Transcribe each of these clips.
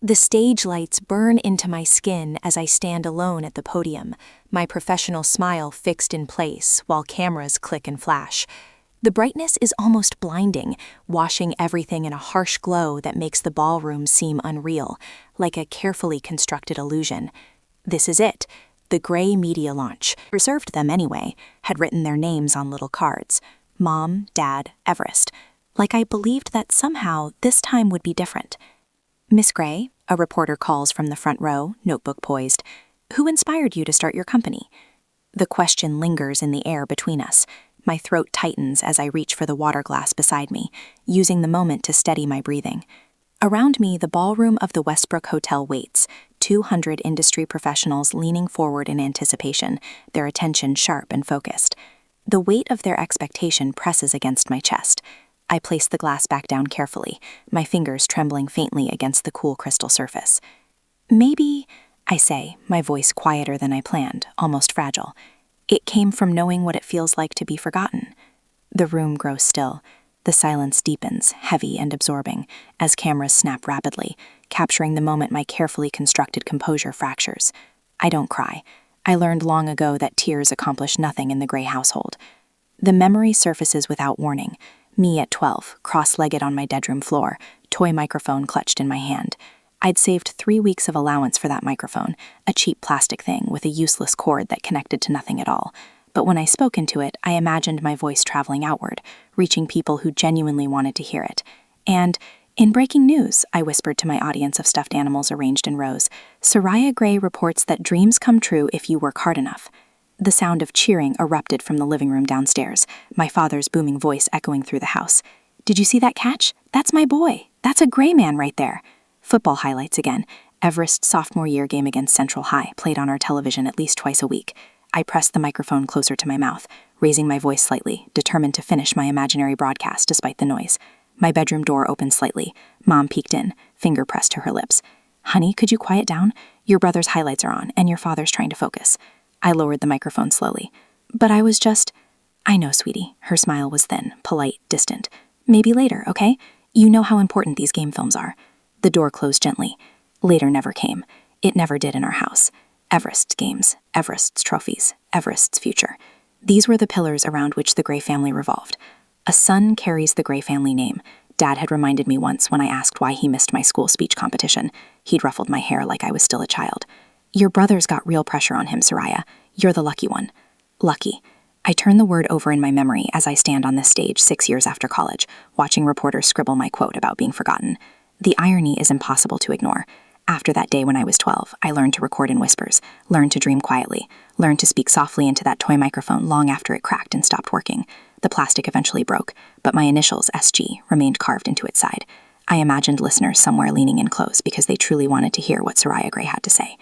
The stage lights burn into my skin as I stand alone at the podium, my professional smile fixed in place while cameras click and flash. The brightness is almost blinding, washing everything in a harsh glow that makes the ballroom seem unreal, like a carefully constructed illusion. This is it. The Gray media launch, reserved them anyway, had written their names on little cards. Mom, Dad, Everest. Like I believed that somehow this time would be different. "Miss Gray," a reporter calls from the front row, notebook poised. "Who inspired you to start your company?" The question lingers in the air between us. My throat tightens as I reach for the water glass beside me, using the moment to steady my breathing. Around me, the ballroom of the Westbrook Hotel waits, 200 industry professionals leaning forward in anticipation, their attention sharp and focused. The weight of their expectation presses against my chest. I place the glass back down carefully, my fingers trembling faintly against the cool crystal surface. "Maybe," I say, my voice quieter than I planned, almost fragile. "It came from knowing what it feels like to be forgotten." The room grows still. The silence deepens, heavy and absorbing, as cameras snap rapidly, capturing the moment my carefully constructed composure fractures. I don't cry. I learned long ago that tears accomplish nothing in the Gray household. The memory surfaces without warning. Me at 12, cross-legged on my bedroom floor, toy microphone clutched in my hand. I'd saved 3 weeks of allowance for that microphone, a cheap plastic thing with a useless cord that connected to nothing at all. But when I spoke into it, I imagined my voice traveling outward, reaching people who genuinely wanted to hear it. And, "In breaking news," I whispered to my audience of stuffed animals arranged in rows, "Soraya Gray reports that dreams come true if you work hard enough." The sound of cheering erupted from the living room downstairs, my father's booming voice echoing through the house. "Did you see that catch? That's my boy. That's a Gray man right there." Football highlights again. Everest's sophomore year game against Central High, played on our television at least twice a week. I pressed the microphone closer to my mouth, raising my voice slightly, determined to finish my imaginary broadcast despite the noise. My bedroom door opened slightly. Mom peeked in, finger pressed to her lips. "Honey, could you quiet down? Your brother's highlights are on, and your father's trying to focus." I lowered the microphone slowly. "But I was just—" "I know, sweetie." Her smile was thin, polite, distant. "Maybe later, okay? You know how important these game films are." The door closed gently. Later never came. It never did in our house. Everest's games, Everest's trophies, Everest's future. These were the pillars around which the Gray family revolved. A son carries the Gray family name. Dad had reminded me once when I asked why he missed my school speech competition. He'd ruffled my hair like I was still a child. "Your brother's got real pressure on him, Soraya. You're the lucky one." Lucky. I turn the word over in my memory as I stand on this stage 6 years after college, watching reporters scribble my quote about being forgotten. The irony is impossible to ignore. After that day when I was 12, I learned to record in whispers, learned to dream quietly, learned to speak softly into that toy microphone long after it cracked and stopped working. The plastic eventually broke, but my initials, SG, remained carved into its side. I imagined listeners somewhere leaning in close because they truly wanted to hear what Soraya Gray had to say.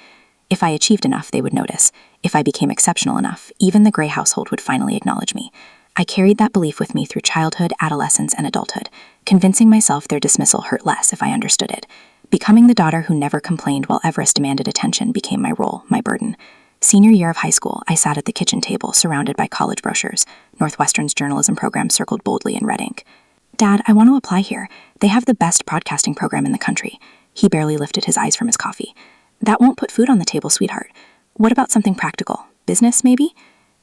If I achieved enough, they would notice. If I became exceptional enough, even the Gray household would finally acknowledge me. I carried that belief with me through childhood, adolescence, and adulthood, convincing myself their dismissal hurt less if I understood it. Becoming the daughter who never complained while Everest demanded attention became my role, my burden. Senior year of high school, I sat at the kitchen table surrounded by college brochures. Northwestern's journalism program circled boldly in red ink. "Dad, I want to apply here. They have the best broadcasting program in the country." He barely lifted his eyes from his coffee. "That won't put food on the table, sweetheart. What about something practical? Business, maybe?"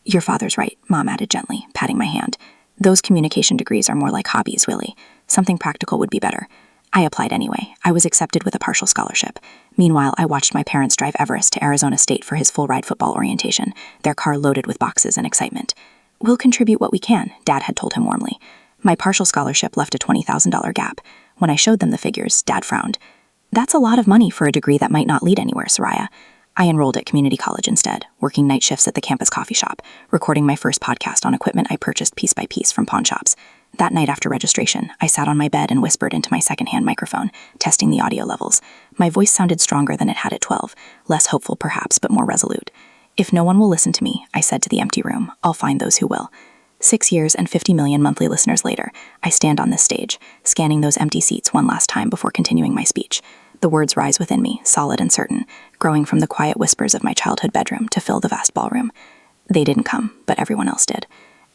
"Your father's right," Mom added gently, patting my hand. "Those communication degrees are more like hobbies, really. Something practical would be better." I applied anyway. I was accepted with a partial scholarship. Meanwhile, I watched my parents drive Everest to Arizona State for his full-ride football orientation, their car loaded with boxes and excitement. "We'll contribute what we can," Dad had told him warmly. My partial scholarship left a $20,000 gap. When I showed them the figures, Dad frowned. "That's a lot of money for a degree that might not lead anywhere, Soraya." I enrolled at community college instead, working night shifts at the campus coffee shop, recording my first podcast on equipment I purchased piece by piece from pawn shops. That night after registration, I sat on my bed and whispered into my secondhand microphone, testing the audio levels. My voice sounded stronger than it had at 12, less hopeful perhaps, but more resolute. "If no one will listen to me," I said to the empty room, "I'll find those who will." 6 years and 50 million monthly listeners later, I stand on this stage, scanning those empty seats one last time before continuing my speech. The words rise within me, solid and certain, growing from the quiet whispers of my childhood bedroom to fill the vast ballroom. They didn't come, but everyone else did.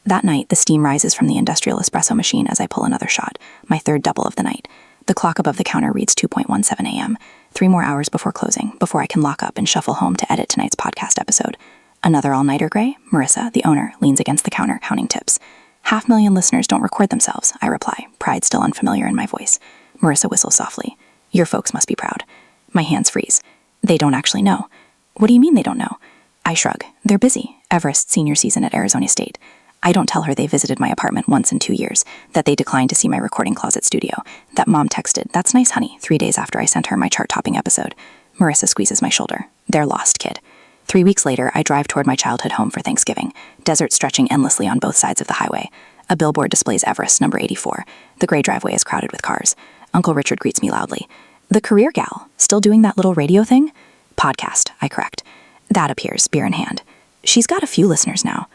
That night, the steam rises from the industrial espresso machine as I pull another shot, my third double of the night. The clock above the counter reads 2:17 a.m. 3 more hours before closing, before I can lock up and shuffle home to edit tonight's podcast episode. Another all-nighter, Gray? Marissa, the owner, leans against the counter, counting tips. 500,000 listeners don't record themselves, I reply, pride still unfamiliar in my voice. Marissa whistles softly. Your folks must be proud. My hands freeze. They don't actually know. What do you mean they don't know? I shrug. They're busy. Everest's senior season at Arizona State. I don't tell her they visited my apartment once in 2 years, that they declined to see my recording closet studio, that Mom texted, "That's nice, honey," 3 days after I sent her my chart-topping episode. Marissa squeezes my shoulder. They're lost, kid. 3 weeks later, I drive toward my childhood home for Thanksgiving, desert stretching endlessly on both sides of the highway. A billboard displays Everest, number 84. The gray driveway is crowded with cars. Uncle Richard greets me loudly. The career gal, still doing that little radio thing? Podcast, I correct. Dad appears, beer in hand. She's got a few listeners now.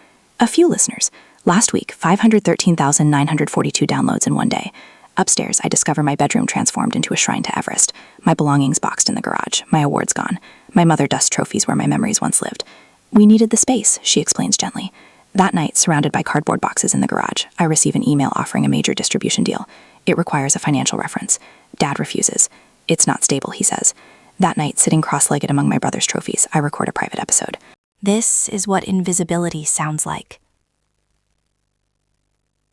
A few listeners. Last week, 513,942 downloads in one day. Upstairs, I discover my bedroom transformed into a shrine to Everest. My belongings boxed in the garage. My awards gone. My mother dusts trophies where my memories once lived. We needed the space, she explains gently. That night, surrounded by cardboard boxes in the garage, I receive an email offering a major distribution deal. It requires a financial reference. Dad refuses. It's not stable, he says. That night, sitting cross-legged among my brother's trophies, I record a private episode. This is what invisibility sounds like.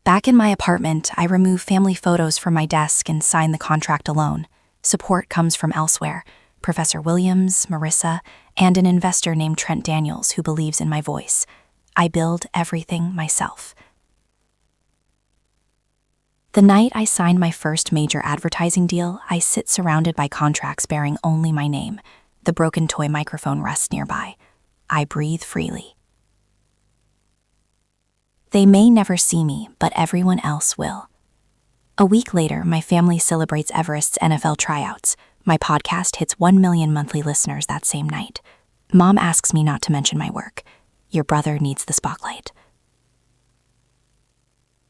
Back in my apartment, I remove family photos from my desk and sign the contract alone. Support comes from elsewhere. Professor Williams, Marissa, and an investor named Trent Daniels who believes in my voice. I build everything myself. The night I sign my first major advertising deal, I sit surrounded by contracts bearing only my name. The broken toy microphone rests nearby. I breathe freely. They may never see me, but everyone else will. A week later, my family celebrates Everest's NFL tryouts. My podcast hits 1 million monthly listeners that same night. Mom asks me not to mention my work. Your brother needs the spotlight.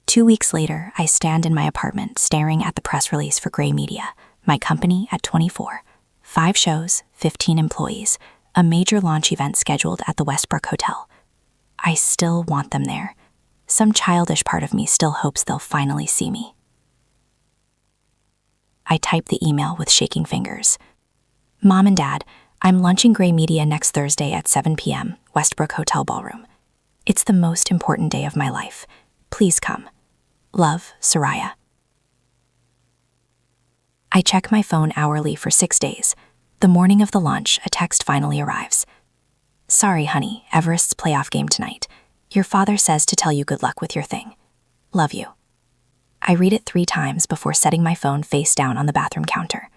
2 weeks later, I stand in my apartment staring at the press release for Gray Media, my company at 24. 5 shows, 15 employees, a major launch event scheduled at the Westbrook Hotel. I still want them there. Some childish part of me still hopes they'll finally see me. I type the email with shaking fingers. Mom and Dad, I'm launching Gray Media next Thursday at 7 p.m., Westbrook Hotel Ballroom. It's the most important day of my life. Please come. Love, Soraya. I check my phone hourly for 6 days. The morning of the launch, a text finally arrives. Sorry, honey, Everest's playoff game tonight. Your father says to tell you good luck with your thing. Love you. I read it 3 times before setting my phone face down on the bathroom counter.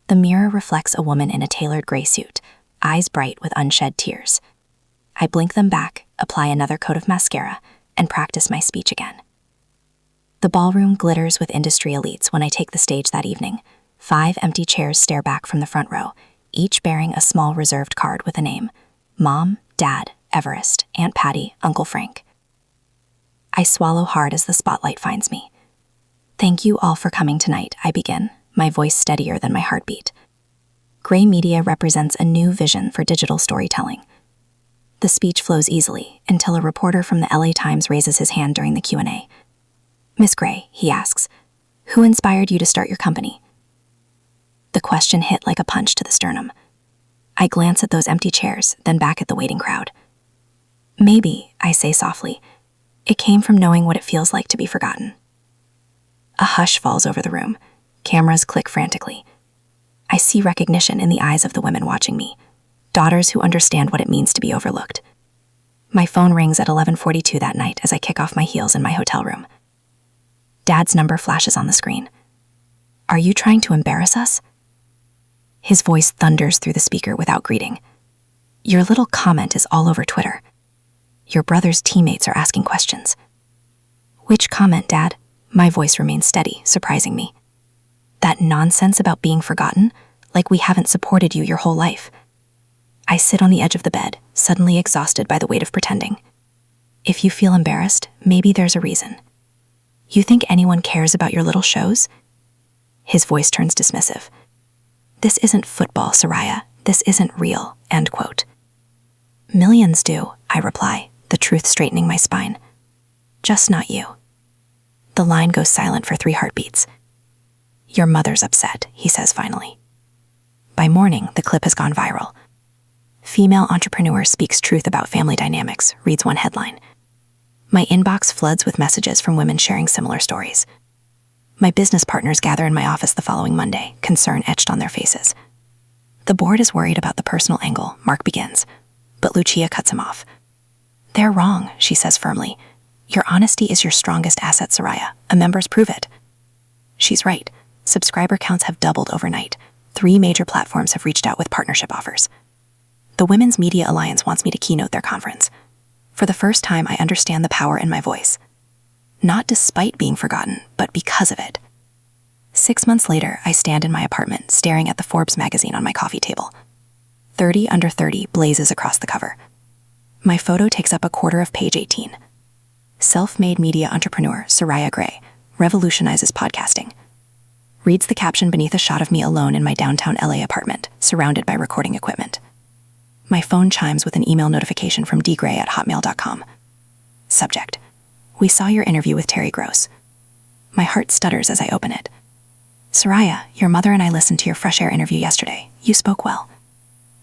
The mirror reflects a woman in a tailored gray suit, eyes bright with unshed tears. I blink them back, apply another coat of mascara, and practice my speech again. The ballroom glitters with industry elites when I take the stage that evening. 5 empty chairs stare back from the front row, each bearing a small reserved card with a name. Mom, Dad, Everest, Aunt Patty, Uncle Frank. I swallow hard as the spotlight finds me. Thank you all for coming tonight, I begin, my voice steadier than my heartbeat. Gray Media represents a new vision for digital storytelling. The speech flows easily until a reporter from the LA Times raises his hand during the Q&A. Miss Gray, he asks, who inspired you to start your company? The question hit like a punch to the sternum. I glance at those empty chairs, then back at the waiting crowd. Maybe, I say softly, it came from knowing what it feels like to be forgotten. A hush falls over the room. Cameras click frantically. I see recognition in the eyes of the women watching me, daughters who understand what it means to be overlooked. My phone rings at 11:42 that night as I kick off my heels in my hotel room. Dad's number flashes on the screen. Are you trying to embarrass us? His voice thunders through the speaker without greeting. Your little comment is all over Twitter. Your brother's teammates are asking questions. Which comment, Dad? My voice remains steady, surprising me. That nonsense about being forgotten, like we haven't supported you your whole life. I sit on the edge of the bed, suddenly exhausted by the weight of pretending. If you feel embarrassed, maybe there's a reason. You think anyone cares about your little shows? His voice turns dismissive. This isn't football, Soraya. This isn't real, end quote. Millions do, I reply, the truth straightening my spine. Just not you. The line goes silent for 3 heartbeats. Your mother's upset, he says finally. By morning, the clip has gone viral. Female entrepreneur speaks truth about family dynamics, reads one headline. My inbox floods with messages from women sharing similar stories. My business partners gather in my office the following Monday, concern etched on their faces. The board is worried about the personal angle, Mark begins, but Lucia cuts him off. They're wrong, she says firmly. Your honesty is your strongest asset, Soraya. Members prove it. She's right. Subscriber counts have doubled overnight. 3 major platforms have reached out with partnership offers. The Women's Media Alliance wants me to keynote their conference. For the first time, I understand the power in my voice. Not despite being forgotten, but because of it. 6 months later, I stand in my apartment, staring at the Forbes magazine on my coffee table. 30 Under 30 blazes across the cover. My photo takes up a quarter of page 18. Self-made media entrepreneur Soraya Gray revolutionizes podcasting. Reads the caption beneath a shot of me alone in my downtown LA apartment, surrounded by recording equipment. My phone chimes with an email notification from dgray@hotmail.com. Subject: We saw your interview with Terry Gross. My heart stutters as I open it. Soraya, your mother and I listened to your Fresh Air interview yesterday. You spoke well.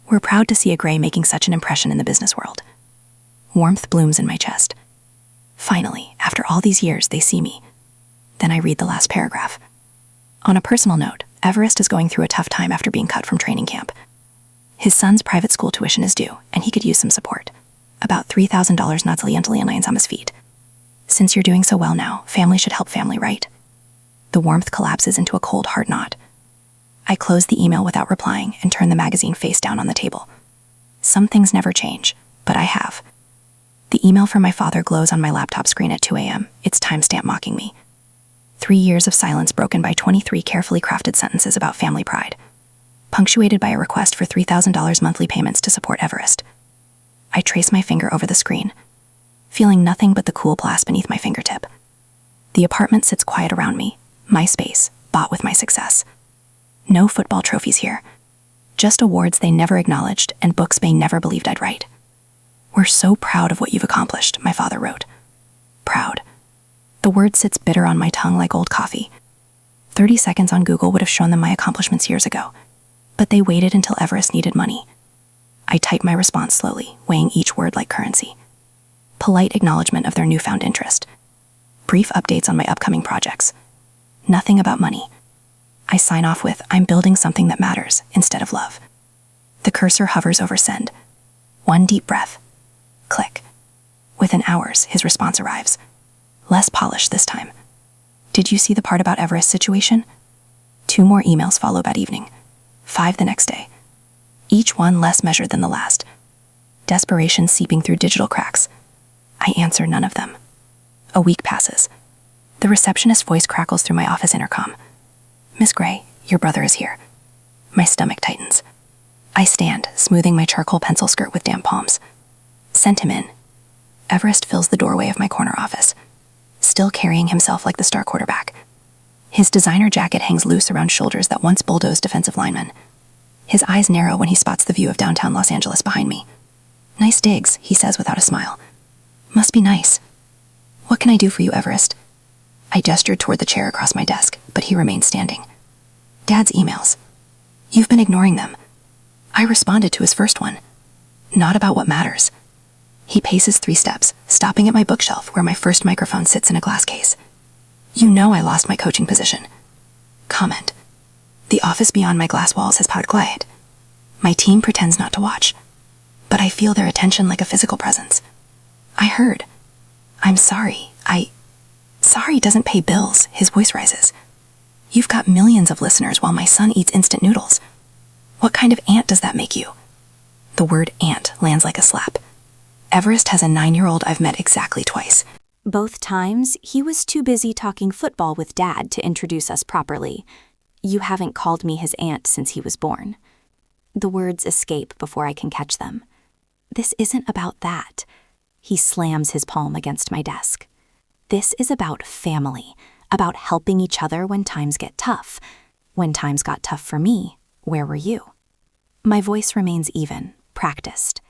We're proud to see a Gray making such an impression in the business world. Warmth blooms in my chest. Finally, after all these years, they see me. Then I read the last paragraph. On a personal note, Everest is going through a tough time after being cut from training camp. His son's private school tuition is due, and he could use some support. About $3,000 nadsalientalian on his feet. Since you're doing so well now, family should help family, right? The warmth collapses into a cold hard knot. I close the email without replying and turn the magazine face down on the table. Some things never change, but I have. The email from my father glows on my laptop screen at 2 a.m., its timestamp mocking me. 3 years of silence broken by 23 carefully crafted sentences about family pride, punctuated by a request for $3,000 monthly payments to support Everest. I trace my finger over the screen, feeling nothing but the cool blast beneath my fingertip. The apartment sits quiet around me, my space, bought with my success. No football trophies here. Just awards they never acknowledged and books they never believed I'd write. We're so proud of what you've accomplished, my father wrote. Proud. The word sits bitter on my tongue like old coffee. 30 seconds on Google would have shown them my accomplishments years ago, but they waited until Everest needed money. I type my response slowly, weighing each word like currency. Polite acknowledgement of their newfound interest. Brief updates on my upcoming projects. Nothing about money. I sign off with, I'm building something that matters, instead of love. The cursor hovers over send. One deep breath. Click. Within hours, his response arrives. Less polished this time. Did you see the part about Everest's situation? 2 more emails follow that evening. 5 the next day. Each one less measured than the last. Desperation seeping through digital cracks. I answer none of them. A week passes. The receptionist's voice crackles through my office intercom. Miss Gray, your brother is here. My stomach tightens. I stand, smoothing my charcoal pencil skirt with damp palms. Send him in. Everest fills the doorway of my corner office, still carrying himself like the star quarterback. His designer jacket hangs loose around shoulders that once bulldozed defensive linemen. His eyes narrow when he spots the view of downtown Los Angeles behind me. Nice digs, he says without a smile. Must be nice. What can I do for you, Everest? I gestured toward the chair across my desk, but he remained standing. Dad's emails. You've been ignoring them. I responded to his first one. Not about what matters. He paces 3 steps, stopping at my bookshelf where my first microphone sits in a glass case. You know I lost my coaching position. Comment. The office beyond my glass walls has powered quiet. My team pretends not to watch, but I feel their attention like a physical presence. I heard. I'm sorry. Sorry doesn't pay bills, his voice rises. You've got millions of listeners while my son eats instant noodles. What kind of aunt does that make you? The word aunt lands like a slap. Everest has a 9-year-old I've met exactly twice. Both times, he was too busy talking football with Dad to introduce us properly. You haven't called me his aunt since he was born. The words escape before I can catch them. This isn't about that. He slams his palm against my desk. This is about family, about helping each other when times get tough. When times got tough for me, where were you? My voice remains even, practiced.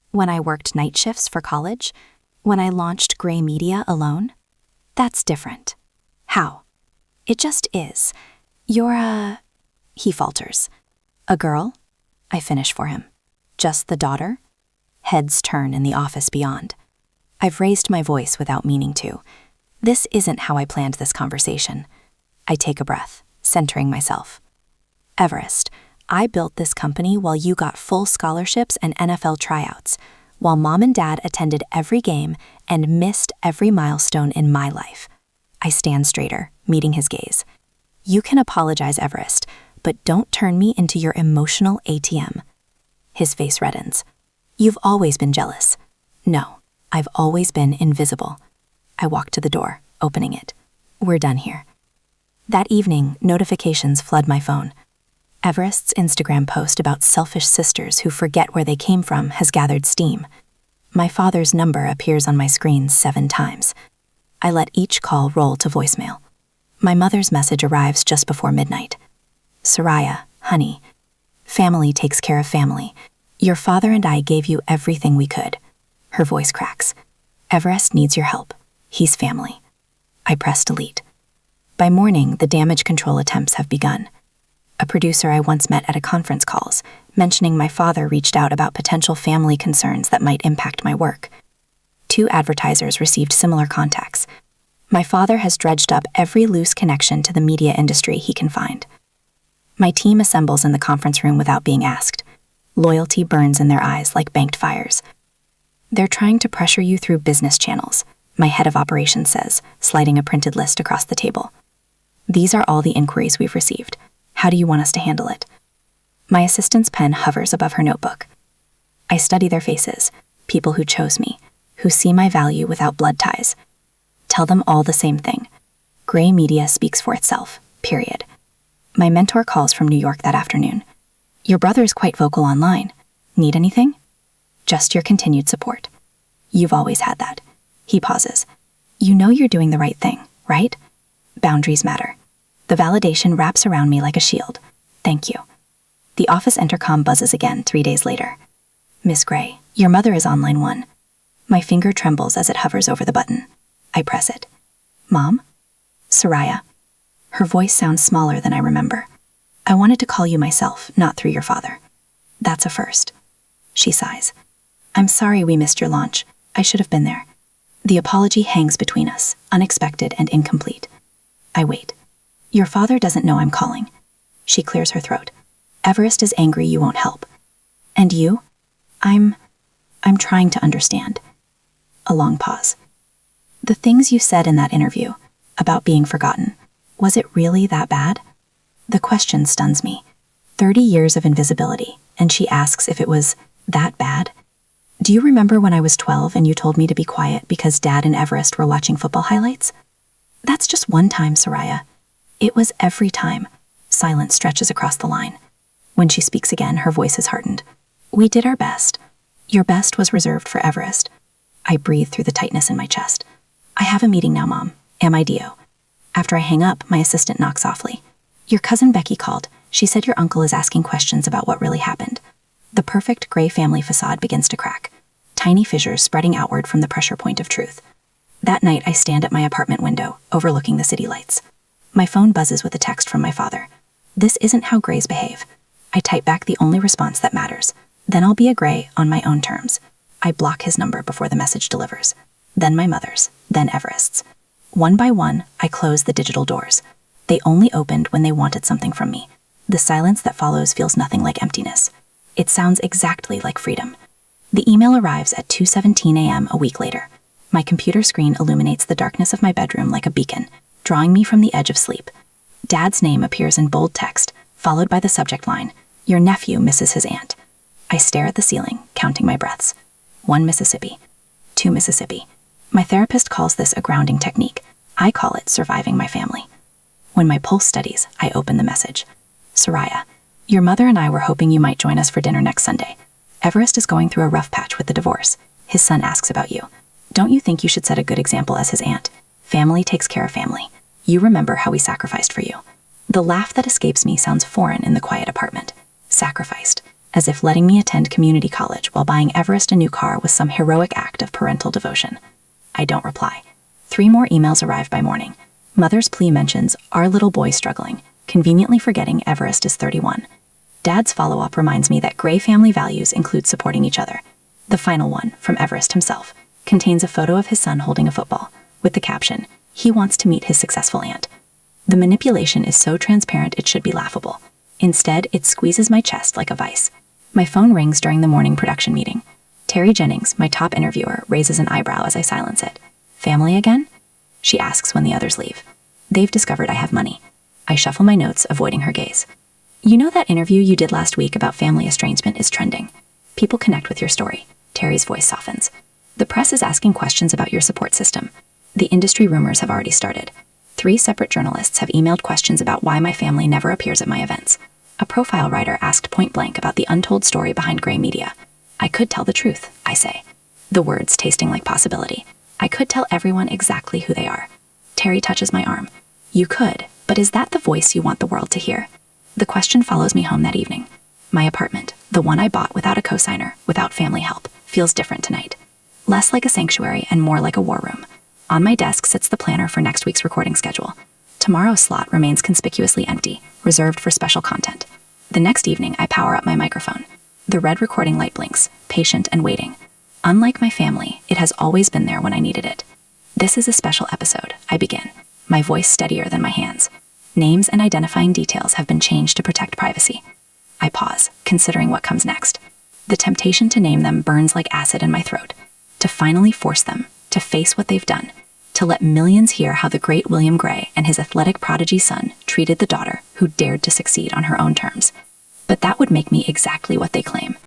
When I worked night shifts for college, when I launched Gray Media alone, that's different. How? It just is. He falters. A girl? I finish for him. Just the daughter? Heads turn in the office beyond. I've raised my voice without meaning to. This isn't how I planned this conversation. I take a breath, centering myself. Everest, I built this company while you got full scholarships and NFL tryouts, while mom and dad attended every game and missed every milestone in my life. I stand straighter, meeting his gaze. You can apologize, Everest, but don't turn me into your emotional ATM. His face reddens. You've always been jealous. No, I've always been invisible. I walk to the door, opening it. We're done here. That evening, notifications flood my phone. Everest's Instagram post about selfish sisters who forget where they came from has gathered steam. My father's number appears on my screen 7 times. I let each call roll to voicemail. My mother's message arrives just before midnight. Soraya, honey, family takes care of family. Your father and I gave you everything we could. Her voice cracks. Everest needs your help. He's family. I press delete. By morning, the damage control attempts have begun. A producer I once met at a conference calls, mentioning my father reached out about potential family concerns that might impact my work. 2 advertisers received similar contacts. My father has dredged up every loose connection to the media industry he can find. My team assembles in the conference room without being asked. Loyalty burns in their eyes like banked fires. They're trying to pressure you through business channels, my head of operations says, sliding a printed list across the table. These are all the inquiries we've received. How do you want us to handle it? My assistant's pen hovers above her notebook. I study their faces, people who chose me, who see my value without blood ties. Tell them all the same thing. Gray media speaks for itself, period. My mentor calls from New York that afternoon. Your brother is quite vocal online. Need anything? Just your continued support. You've always had that. He pauses. You know you're doing the right thing, right? Boundaries matter. The validation wraps around me like a shield. Thank you. The office intercom buzzes again 3 days later. Miss Gray, your mother is on line 1. My finger trembles as it hovers over the button. I press it. Mom? Soraya. Her voice sounds smaller than I remember. I wanted to call you myself, not through your father. That's a first. She sighs. I'm sorry we missed your launch. I should have been there. The apology hangs between us, unexpected and incomplete. I wait. Your father doesn't know I'm calling. She clears her throat. Everest is angry you won't help. And you? I'm trying to understand. A long pause. The things you said in that interview, about being forgotten, was it really that bad? The question stuns me. 30 years of invisibility, and she asks if it was that bad? Do you remember when I was 12 and you told me to be quiet because Dad and Everest were watching football highlights? That's just one time, Soraya. It was every time. Silence stretches across the line. When she speaks again, her voice is hardened. We did our best. Your best was reserved for Everest. I breathe through the tightness in my chest. I have a meeting now, Mom. Am I Dio? After I hang up, my assistant knocks softly. Your cousin Becky called. She said your uncle is asking questions about what really happened. The perfect gray family facade begins to crack, tiny fissures spreading outward from the pressure point of truth. That night, I stand at my apartment window, overlooking the city lights. My phone buzzes with a text from my father. This isn't how grays behave. I type back the only response that matters. Then I'll be a gray on my own terms. I block his number before the message delivers. Then my mother's, then Everest's. One by one, I close the digital doors. They only opened when they wanted something from me. The silence that follows feels nothing like emptiness. It sounds exactly like freedom. The email arrives at 2:17 a.m. a week later. My computer screen illuminates the darkness of my bedroom like a beacon, drawing me from the edge of sleep. Dad's name appears in bold text, followed by the subject line, Your nephew misses his aunt. I stare at the ceiling, counting my breaths. 1 Mississippi. 2 Mississippi. My therapist calls this a grounding technique. I call it surviving my family. When my pulse steadies, I open the message. Soraya, your mother and I were hoping you might join us for dinner next Sunday. Everest is going through a rough patch with the divorce. His son asks about you. Don't you think you should set a good example as his aunt? Family takes care of family. You remember how we sacrificed for you. The laugh that escapes me sounds foreign in the quiet apartment. Sacrificed, as if letting me attend community college while buying Everest a new car was some heroic act of parental devotion. I don't reply. 3 more emails arrive by morning. Mother's plea mentions our little boy struggling, conveniently forgetting Everest is 31. Dad's follow-up reminds me that Gray family values include supporting each other. The final one, from Everest himself, contains a photo of his son holding a football, with the caption, "He wants to meet his successful aunt." The manipulation is so transparent it should be laughable. Instead, it squeezes my chest like a vice. My phone rings during the morning production meeting. Terry Jennings, my top interviewer, raises an eyebrow as I silence it. "Family again?" she asks when the others leave. They've discovered I have money. I shuffle my notes, avoiding her gaze. "You know that interview you did last week about family estrangement is trending. People connect with your story." Terry's voice softens. "The press is asking questions about your support system. The industry rumors have already started. 3 separate journalists have emailed questions about why my family never appears at my events. A profile writer asked point blank about the untold story behind Gray Media. I could tell the truth, I say. The words tasting like possibility. I could tell everyone exactly who they are." Terry touches my arm. "You could, but is that the voice you want the world to hear?" The question follows me home that evening. My apartment, the one I bought without a cosigner, without family help, feels different tonight. Less like a sanctuary and more like a war room. On my desk sits the planner for next week's recording schedule. Tomorrow's slot remains conspicuously empty, reserved for special content. The next evening, I power up my microphone. The red recording light blinks, patient and waiting. Unlike my family, it has always been there when I needed it. "This is a special episode," I begin, my voice steadier than my hands. Names and identifying details have been changed to protect privacy. I pause, considering what comes next. The temptation to name them burns like acid in my throat. To finally force them, to face what they've done, to let millions hear how the great William Gray and his athletic prodigy son treated the daughter who dared to succeed on her own terms. But that would make me exactly what they claim,